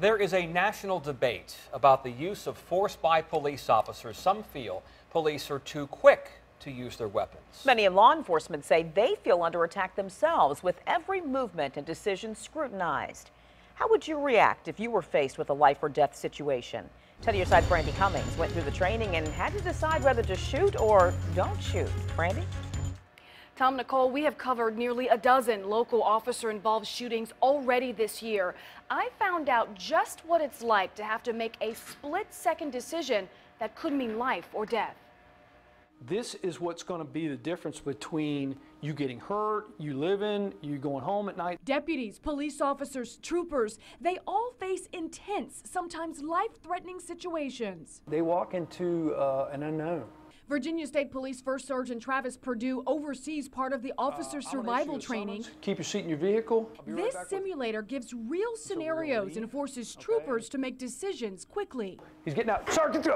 There is a national debate about the use of force by police officers. Some feel police are too quick to use their weapons. Many in law enforcement say they feel under attack themselves, with every movement and decision scrutinized. How would you react if you were faced with a life or death situation? 10 Your Side Brandy Cummings went through the training and had to decide whether to shoot or don't shoot. Brandy? Tom, Nicole, we have covered nearly a dozen local officer-involved shootings already this year. I found out just what it's like to have to make a split-second decision that could mean life or death. This is what's going to be the difference between you getting hurt, you living, you going home at night. Deputies, police officers, troopers, they all face intense, sometimes life-threatening situations. They walk into an unknown. Virginia State Police First Sergeant Travis Perdue oversees part of the officer survival training. Keep your seat in your vehicle. This simulator gives real scenarios and forces troopers to make decisions quickly. He's getting out. Sergeant, go!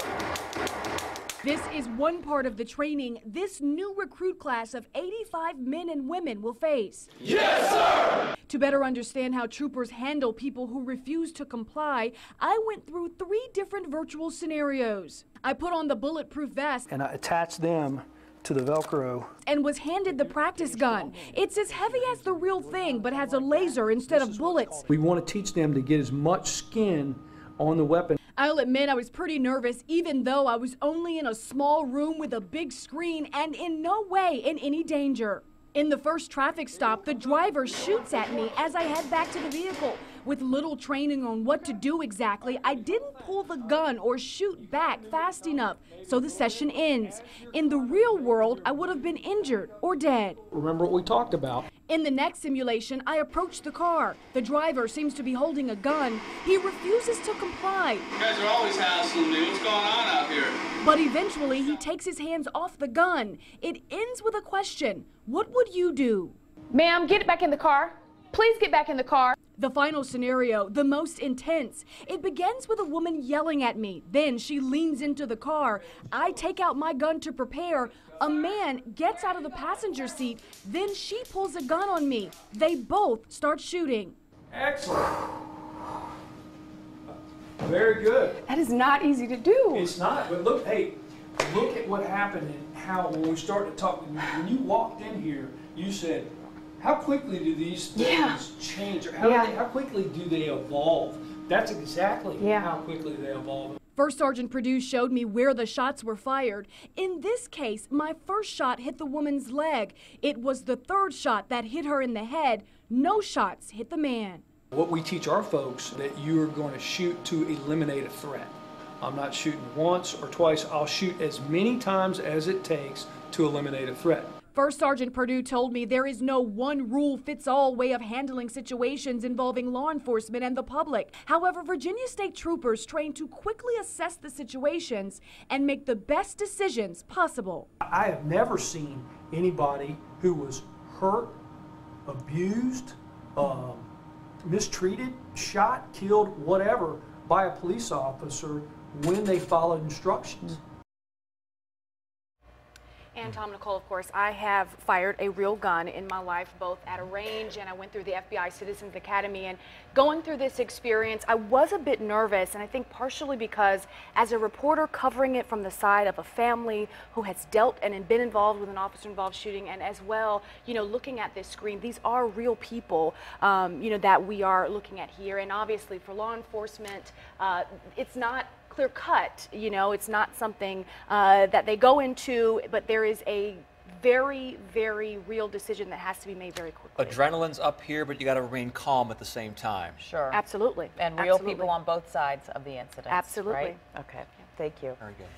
This is one part of the training this new recruit class of 85 men and women will face. Yes, sir! To better understand how troopers handle people who refuse to comply, I went through 3 different virtual scenarios. I put on the bulletproof vest And I attached them to the Velcro. And was handed the practice gun. It's as heavy as the real thing, but has a laser instead of bullets. We want to teach them to get as much skin on the weapon. I'll admit I was pretty nervous, even though I was only in a small room with a big screen and in no way in any danger. In the first traffic stop, the driver shoots at me as I head back to the vehicle. With little training on what to do exactly, I didn't pull the gun or shoot back fast enough, so the session ends. In the real world, I would have been injured or dead. Remember what we talked about. In the next simulation, I approach the car. The driver seems to be holding a gun. He refuses to comply. You guys are always hassling me. What's going on out here? But eventually, he takes his hands off the gun. It ends with a question. What would you do? Ma'am, get back in the car. Please get back in the car. The final scenario, the most intense. It begins with a woman yelling at me. Then she leans into the car. I take out my gun to prepare. A man gets out of the passenger seat. Then she pulls a gun on me. They both start shooting. Excellent. Very good. That is not easy to do. It's not, but look, hey, look at what happened and how when we started to talk, when you walked in here, you said, how quickly do these things change? Or how quickly do they evolve? That's exactly how quickly they evolve. First Sergeant Perdue showed me where the shots were fired. In this case, my first shot hit the woman's leg. It was the third shot that hit her in the head. No shots hit the man. What we teach our folks that you're going to shoot to eliminate a threat. I'm not shooting once or twice. I'll shoot as many times as it takes to eliminate a threat. First Sergeant Perdue told me there is no one-rule-fits-all way of handling situations involving law enforcement and the public. However, Virginia State troopers train to quickly assess the situations and make the best decisions possible. I have never seen anybody who was hurt, abused, mistreated, shot, killed, whatever, by a police officer when they followed instructions. And Tom, Nicole, of course, I have fired a real gun in my life, both at a range and I went through the FBI Citizens Academy. And going through this experience, I was a bit nervous, and I think partially because as a reporter covering it from the side of a family who has dealt and been involved with an officer-involved shooting, and as well, you know, looking at this screen, these are real people, you know, that we are looking at here. And obviously for law enforcement, it's not clear cut, you know, it's not something that they go into, but there is a very, very real decision that has to be made very quickly. Adrenaline's up here, but you got to remain calm at the same time. Sure. Absolutely. And real people on both sides of the incident. Absolutely. Right? Okay. Thank you. Very good.